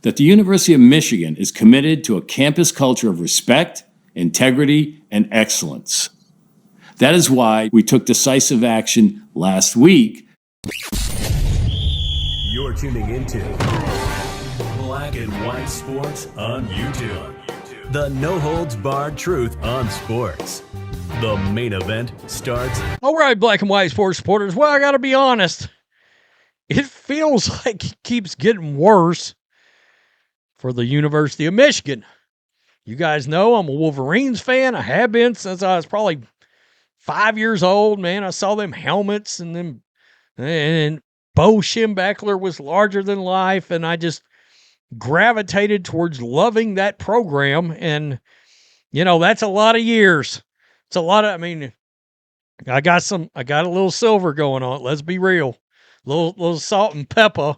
that the University of Michigan is committed to a campus culture of respect, integrity, and excellence. That is why we took decisive action last week. You're tuning into Black and White Sports on YouTube. The no-holds-barred truth on sports. The main event starts. All right, Black and White Sports supporters. Well, I got to be honest. It feels like it keeps getting worse for the University of Michigan. You guys know I'm a Wolverines fan. I have been since I was probably 5 years old. Man, I saw them helmets and Bo Schembechler was larger than life, and I just gravitated towards loving that program. And, you know, that's a lot of years. It's a lot of, I got a little silver going on. Let's be real. Little salt and pepper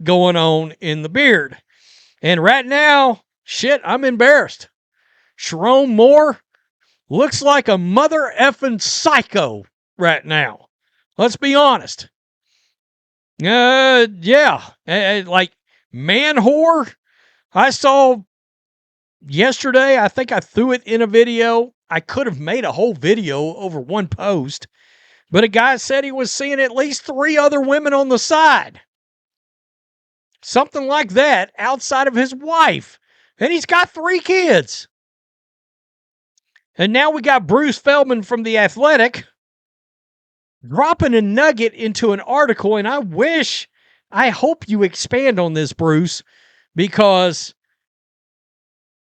going on in the beard. And right now, shit, I'm embarrassed. Sherrone Moore looks like a mother effing psycho right now. Let's be honest. Like man whore. I saw yesterday, I think I threw it in a video. I could have made a whole video over one post, but a guy said he was seeing at least 3 other women on the side. Something like that outside of his wife. And he's got 3 kids. And now we got Bruce Feldman from The Athletic dropping a nugget into an article, and I hope you expand on this, Bruce, because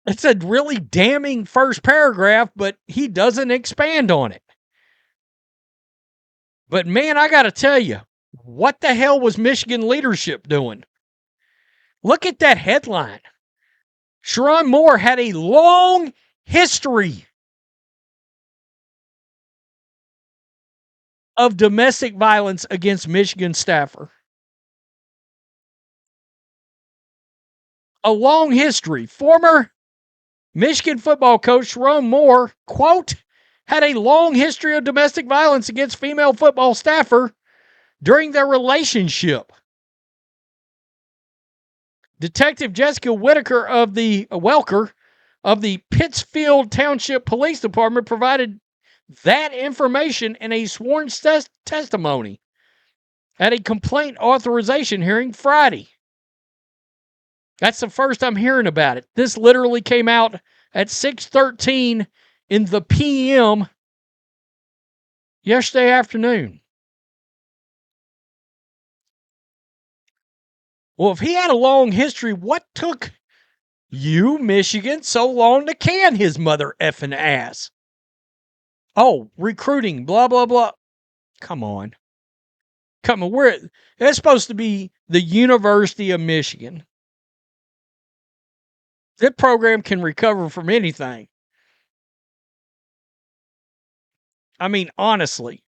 it's a really damning first paragraph, but he doesn't expand on it. But man, I got to tell you, what the hell was Michigan leadership doing? Look at that headline. Sherrone Moore had a long history of domestic violence against Michigan staffer. A long history. Former Michigan football coach Sherrone Moore, quote, had a long history of domestic violence against female football staffer during their relationship. Detective Jessica Welker of the Pittsfield Township Police Department provided that information in a sworn testimony at a complaint authorization hearing Friday. That's the first I'm hearing about it. This literally came out at 6:13 in the PM yesterday afternoon. Well, if he had a long history, what took you, Michigan, so long to can his mother effing ass? Oh, recruiting, blah, blah, blah. Come on. That's supposed to be the University of Michigan. That program can recover from anything. I mean, honestly,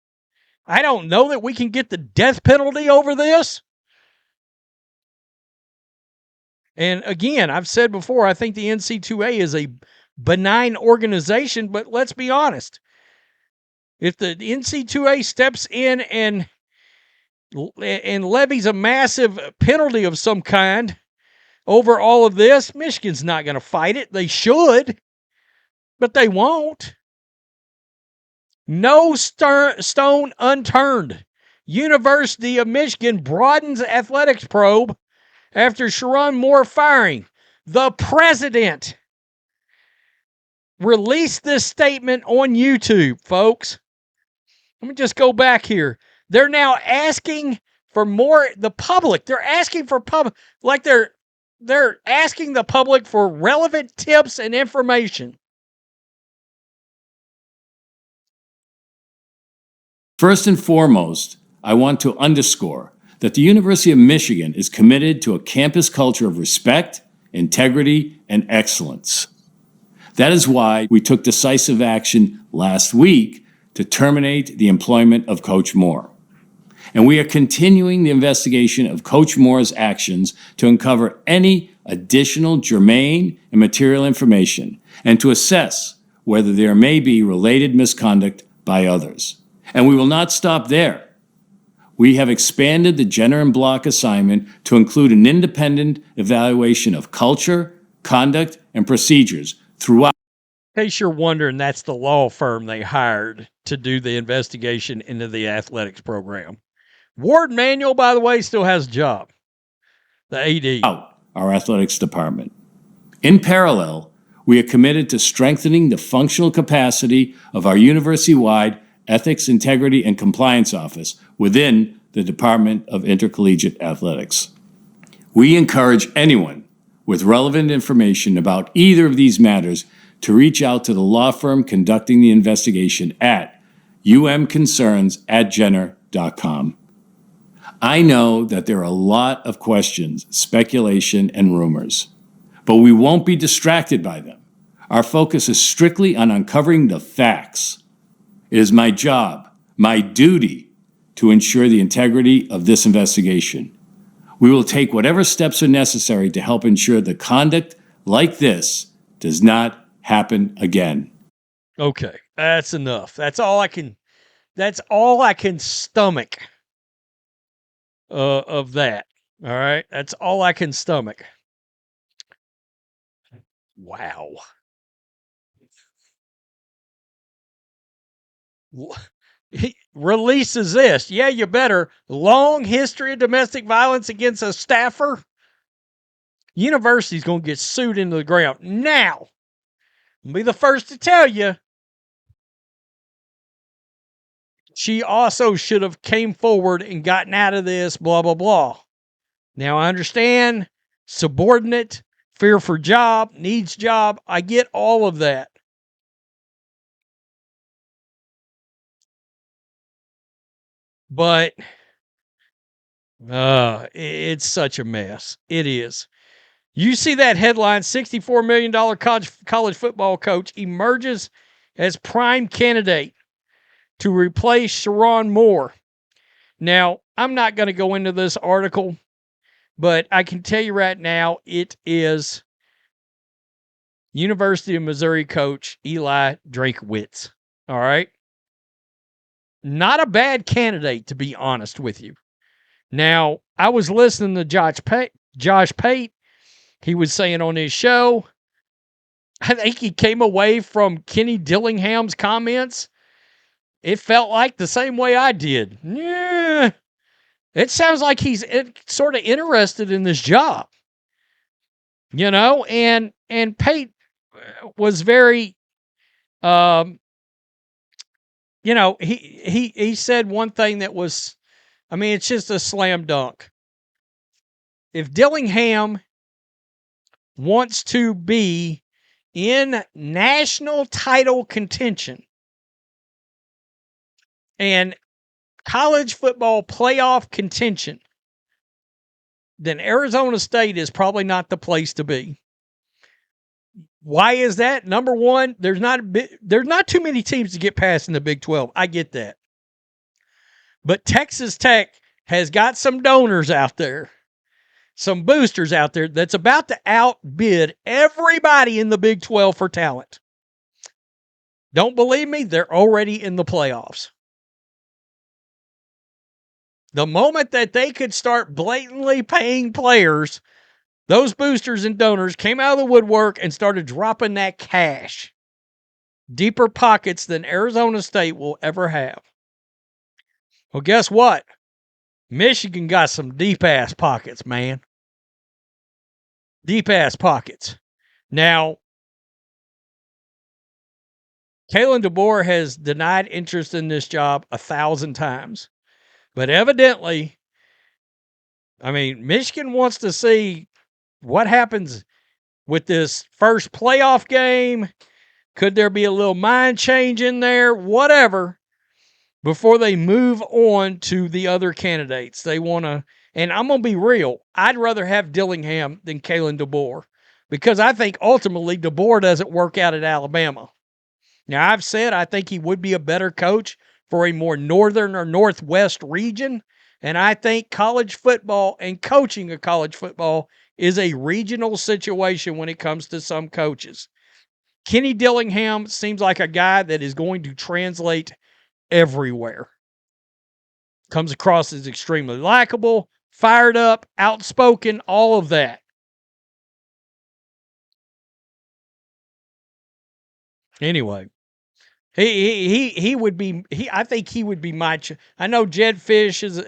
I don't know that we can get the death penalty over this. And again, I've said before, I think the NC2A is a benign organization, but let's be honest. If the NC2A steps in and levies a massive penalty of some kind over all of this, Michigan's not going to fight it. They should, but they won't. No stone unturned. University of Michigan broadens athletics probe after Sherrone Moore firing. The president released this statement on YouTube, folks. Let me just go back here. They're now asking for more, the public. They're asking for public, like they're asking the public for relevant tips and information. First and foremost, I want to underscore that the University of Michigan is committed to a campus culture of respect, integrity, and excellence. That is why we took decisive action last week to terminate the employment of Coach Moore. And we are continuing the investigation of Coach Moore's actions to uncover any additional germane and material information and to assess whether there may be related misconduct by others. And we will not stop there. We have expanded the Jenner and Block assignment to include an independent evaluation of culture, conduct, and procedures throughout. In case you're wondering, that's the law firm they hired to do the investigation into the athletics program. Ward Manuel, by the way, still has a job. The AD. Our athletics department. In parallel, we are committed to strengthening the functional capacity of our university-wide Ethics, Integrity, and Compliance Office within the Department of Intercollegiate Athletics. We encourage anyone with relevant information about either of these matters to reach out to the law firm conducting the investigation at umconcerns@jenner.com. I know that there are a lot of questions, speculation, and rumors, but we won't be distracted by them. Our focus is strictly on uncovering the facts. It is my job, my duty, to ensure the integrity of this investigation. We will take whatever steps are necessary to help ensure that conduct like this does not happen again. Okay, that's enough. That's all I can stomach of that. All right, that's all I can stomach. Wow. He releases this. Yeah, you better. Long history of domestic violence against a staffer. University's going to get sued into the ground. Now, I'll be the first to tell you, she also should have came forward and gotten out of this, blah, blah, blah. Now, I understand subordinate, fear for job, needs job. I get all of that. But it's such a mess. It is. You see that headline, $64 million college football coach emerges as prime candidate to replace Sherrone Moore. Now, I'm not going to go into this article, but I can tell you right now, it is University of Missouri coach Eli Drinkwitz. All right? Not a bad candidate, to be honest with you. Now, I was listening to Josh Pate. He was saying on his show, I think he came away from Kenny Dillingham's comments. It felt like the same way I did. Yeah, it sounds like he's sort of interested in this job. You know, and Pate was very, he said one thing that was, I mean, it's just a slam dunk. If Dillingham wants to be in national title contention and college football playoff contention, then Arizona State is probably not the place to be. Why is that? Number one, there's not too many teams to get past in the Big 12. I get that. But Texas Tech has got some donors out there, some boosters out there that's about to outbid everybody in the Big 12 for talent. Don't believe me? They're already in the playoffs. The moment that they could start blatantly paying players, those boosters and donors came out of the woodwork and started dropping that cash. Deeper pockets than Arizona State will ever have. Well, guess what? Michigan got some deep-ass pockets, man. Deep-ass pockets. Now, Kalen DeBoer has denied interest in this job 1,000 times. But evidently, I mean, Michigan wants to see what happens with this first playoff game. Could there be a little mind change in there? Whatever. Before they move on to the other candidates. They want to, and I'm going to be real, I'd rather have Dillingham than Kalen DeBoer because I think ultimately DeBoer doesn't work out at Alabama. Now, I've said I think he would be a better coach for a more northern or northwest region, and I think college football and coaching of college football is a regional situation when it comes to some coaches. Kenny Dillingham seems like a guy that is going to translate everywhere. Comes across as extremely likable, fired up, outspoken, all of that. Anyway, he would be I think he would be my. I know Jed Fish is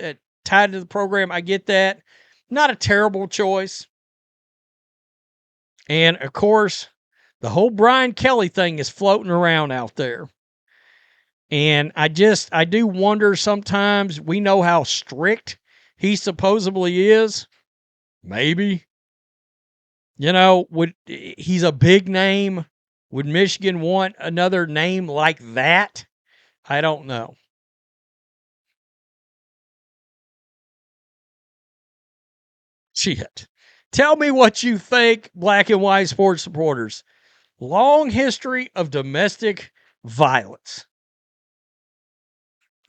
tied to the program. I get that. Not a terrible choice. And of course, the whole Brian Kelly thing is floating around out there. And I do wonder sometimes. We know how strict he supposedly is. Maybe. He's a big name. Would Michigan want another name like that? I don't know. Shit. Tell me what you think, black and white sports supporters. Long history of domestic violence.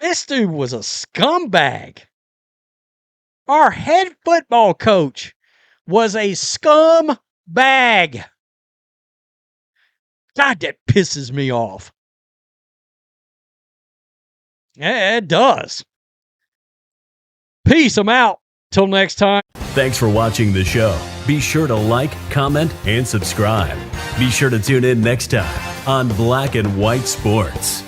This dude was a scumbag. Our head football coach was a scumbag. God, that pisses me off. Yeah, it does. Peace. I'm out. Till next time. Thanks for watching the show. Be sure to like, comment, and subscribe. Be sure to tune in next time on Black and White Sports.